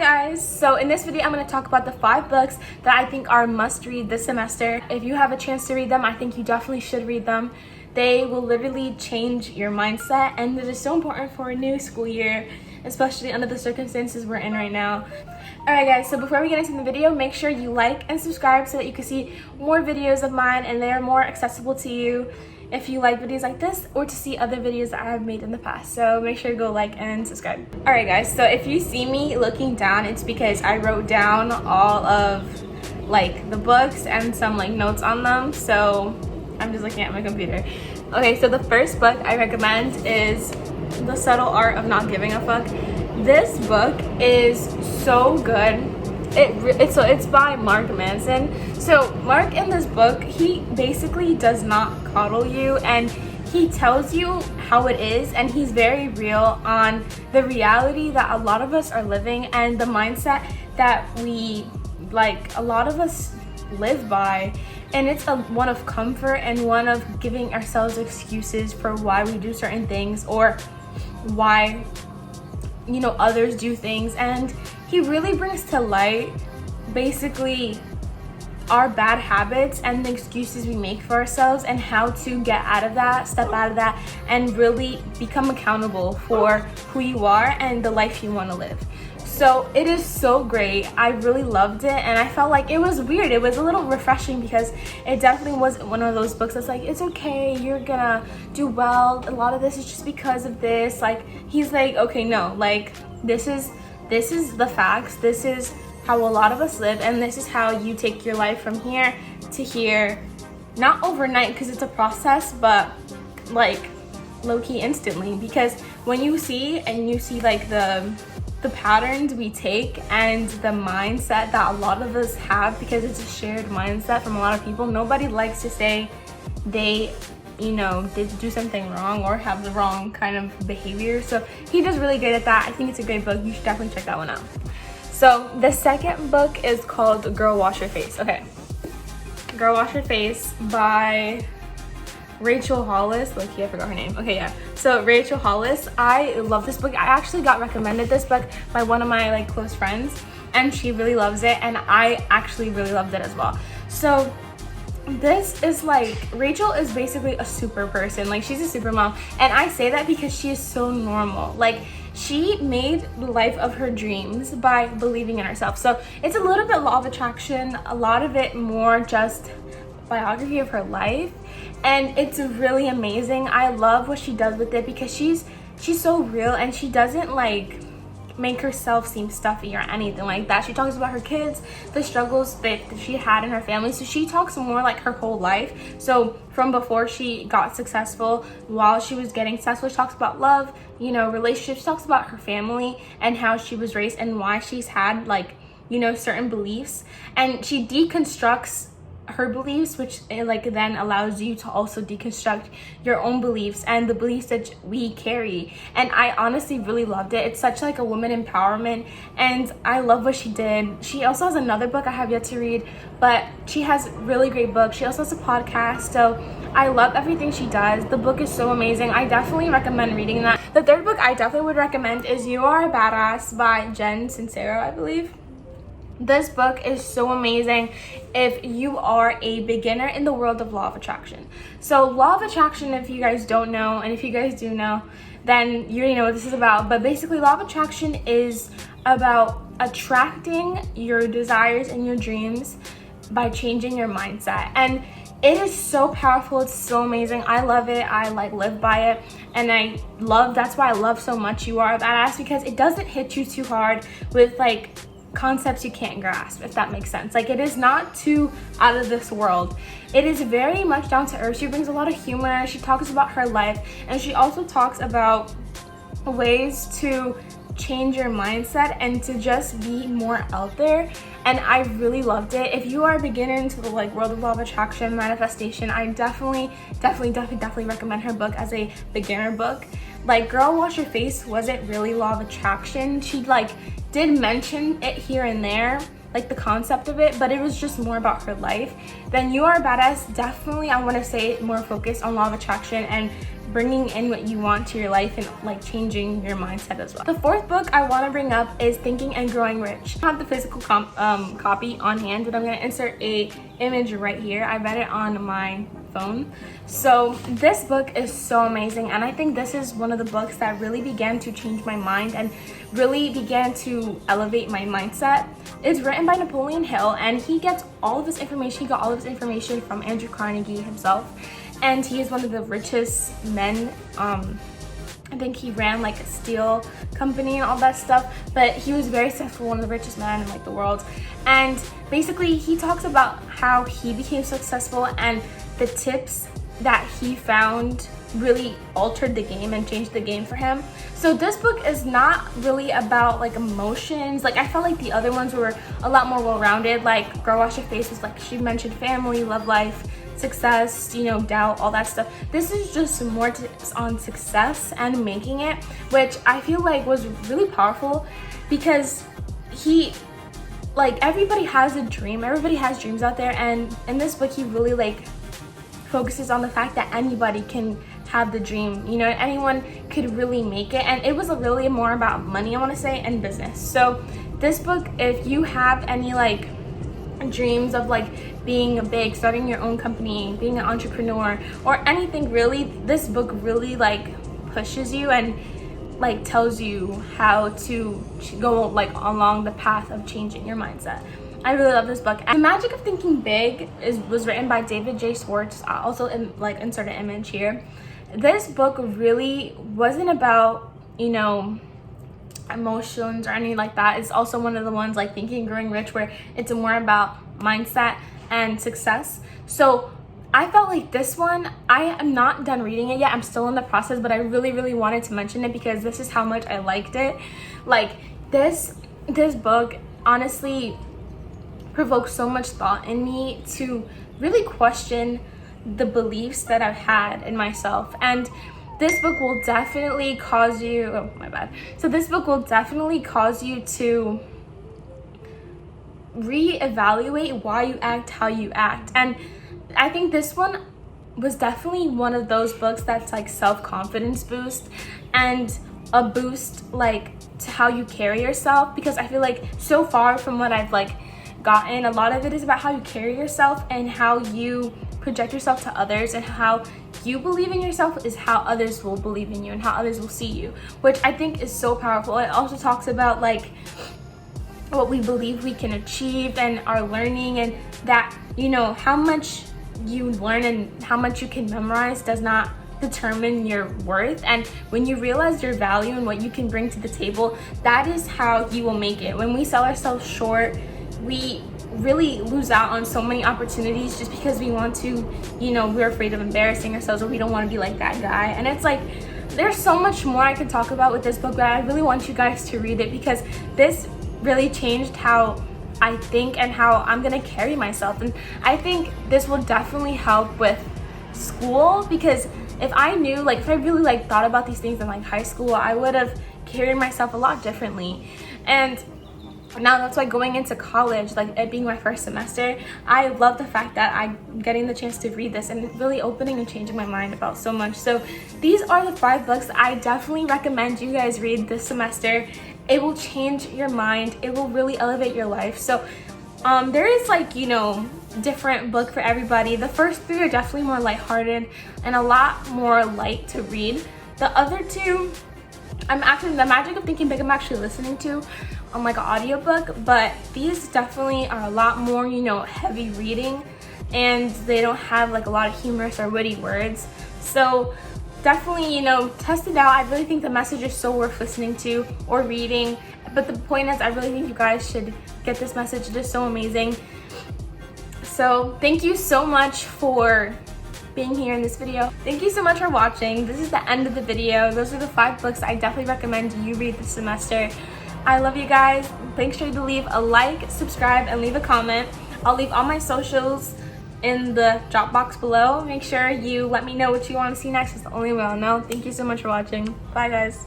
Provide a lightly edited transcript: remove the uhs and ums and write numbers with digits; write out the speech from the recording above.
guys, so in this video I'm going to talk about the 5 books that I think are must read this semester. If you have a chance to read them, I think you definitely should read them. They will literally change your mindset, and it is so important for a new school year, especially under the circumstances we're in right now. Alright guys, so before we get into the video, make sure you like and subscribe so that you can see more videos of mine and they are more accessible to you if you like videos like this, or to see other videos that I have made in the past. So make sure to go like and subscribe. Alright guys, so if you see me looking down, it's because I wrote down all of like the books and some like notes on them, so I'm just looking at my computer. Okay, so the first book I recommend is The Subtle Art of Not Giving a Fuck. This book is so good. It's by Mark Manson. So Mark, in this book, he basically does not coddle you, and he tells you how it is, and he's very real on the reality that a lot of us are living and the mindset that a lot of us live by. And it's one of comfort and one of giving ourselves excuses for why we do certain things or why others do things. And he really brings to light basically our bad habits and the excuses we make for ourselves, and how to get out of that, step out of that, and really become accountable for who you are and the life you want to live. So it is so great. I really loved it, and I felt like it was weird. It was a little refreshing because it definitely wasn't one of those books that's like, it's okay, you're gonna do well, a lot of this is just because of this. Like, he's like, okay, no, like this is the facts, this is how a lot of us live, and this is how you take your life from here to here. Not overnight, because it's a process, but like low-key instantly, because when you see like the patterns we take and the mindset that a lot of us have, because it's a shared mindset from a lot of people. Nobody likes to say they did do something wrong or have the wrong kind of behavior. So he does really good at that. I think it's a great book. You should definitely check that one out. So the second book is called Girl Wash Your Face. Okay, Girl Wash Your Face by Rachel Hollis. I forgot her name. Okay, yeah. So Rachel Hollis, I love this book. I actually got recommended this book by one of my close friends, and she really loves it, and I actually really loved it as well. So this is Rachel is basically a super person. She's a super mom, and I say that because she is so normal. She made the life of her dreams by believing in herself. So it's a little bit law of attraction, a lot of it more just biography of her life, and it's really amazing. I love what she does with it because she's so real, and she doesn't make herself seem stuffy or anything like that. She talks about her kids, the struggles that she had in her family. So she talks more like her whole life. So from before she got successful, while she was getting successful, she talks about love, relationships. She talks about her family and how she was raised and why she's had certain beliefs, and she deconstructs her beliefs, which then allows you to also deconstruct your own beliefs and the beliefs that we carry. And I honestly really loved it. It's such a woman empowerment, and I love what she did. She also has another book I have yet to read, but she has really great books. She also has a podcast, so I love everything she does. The book is so amazing. I definitely recommend reading that. The third book I definitely would recommend is You Are a Badass by Jen Sincero, I believe. This book is so amazing if you are a beginner in the world of law of attraction. So law of attraction, if you guys don't know, and if you guys do know, then you already know what this is about. But basically, law of attraction is about attracting your desires and your dreams by changing your mindset. And it is so powerful. It's so amazing. I love it. I live by it. And that's why I love so much You Are a Badass, because it doesn't hit you too hard with concepts you can't grasp, if that makes sense. It is not too out of this world. It is very much down to earth. She brings a lot of humor. She talks about her life, and she also talks about ways to change your mindset and to just be more out there. And I really loved it. If you are a beginner into the world of law of attraction, manifestation, I definitely recommend her book as a beginner book. Girl Wash Your Face wasn't really law of attraction. She did mention it here and there, the concept of it, but it was just more about her life. Then You Are a Badass, definitely I want to say more focused on law of attraction and bringing in what you want to your life and like changing your mindset as well. The fourth book I want to bring up is Thinking and Growing Rich. I have the physical copy on hand, but I'm going to insert a image right here. I read it on my phone. So this book is so amazing, and I think this is one of the books that really began to change my mind and really began to elevate my mindset. It's written by Napoleon Hill, and he gets all of his information. He got all of his information from Andrew Carnegie himself, and he is one of the richest men. I think he ran like a steel company and all that stuff, but he was very successful, one of the richest men in like the world. And basically he talks about how he became successful and the tips that he found really altered the game and changed the game for him. So this book is not really about like emotions. Like I felt like the other ones were a lot more well-rounded. Like Girl Wash Your Face was like, she mentioned family, love life, success, you know, doubt, all that stuff. This is just more tips on success and making it, which I feel like was really powerful because he, like, everybody has a dream, everybody has dreams out there, and in this book he really like focuses on the fact that anybody can have the dream, you know, anyone could really make it. And it was really more about money, I want to say, and business. So this book, if you have any like dreams of like being big, starting your own company, being an entrepreneur, or anything really, this book really like pushes you and like tells you how to go like along the path of changing your mindset. I really love this book. And The Magic of Thinking Big was written by David J. Schwartz. I also insert an image here. This book really wasn't about, you know, emotions or anything like that. It's also one of the ones like Thinking and Growing Rich, where it's more about mindset and success. So I felt like this one, I am not done reading it yet. I'm still in the process, but I really wanted to mention it because this is how much I liked it. Like this book honestly provoked so much thought in me to really question the beliefs that I've had in myself. And this book will definitely cause you, oh my bad. So this book will definitely cause you to reevaluate why you act how you act. And I think this one was definitely one of those books that's like self-confidence boost and a boost like to how you carry yourself, because I feel like so far from what I've like gotten, a lot of it is about how you carry yourself and how you project yourself to others, and how you believe in yourself is how others will believe in you and how others will see you, which I think is so powerful. It also talks about like what we believe we can achieve and our learning, and that, you know, how much you learn and how much you can memorize does not determine your worth. And when you realize your value and what you can bring to the table, that is how you will make it. When we sell ourselves short, we really lose out on so many opportunities just because we want to, you know, we're afraid of embarrassing ourselves, or we don't want to be like that guy. And it's like, there's so much more I could talk about with this book, but I really want you guys to read it because this really changed how I think and how I'm gonna carry myself. And I think this will definitely help with school, because if I knew, like, if I really like thought about these things in like high school, I would have carried myself a lot differently. And now that's why going into college, like it being my first semester, I love the fact that I'm getting the chance to read this and really opening and changing my mind about so much. So these are the 5 books I definitely recommend you guys read this semester. It will change your mind. It will really elevate your life. So there is like, you know, different book for everybody. The first 3 are definitely more lighthearted and a lot more light to read. The other 2, The Magic of Thinking Big, I'm actually listening to on like an audiobook, but these definitely are a lot more, you know, heavy reading, and they don't have like a lot of humorous or witty words. So definitely, you know, test it out. I really think the message is so worth listening to or reading. But the point is, I really think you guys should get this message. It is so amazing. So thank you so much for being here in this video. Thank you so much for watching. This is the end of the video. Those are the 5 books I definitely recommend you read this semester. I love you guys. Make sure to leave a like, subscribe, and leave a comment. I'll leave all my socials in the drop box below. Make sure you let me know what you want to see next. It's the only way I'll know. Thank you so much for watching. Bye guys.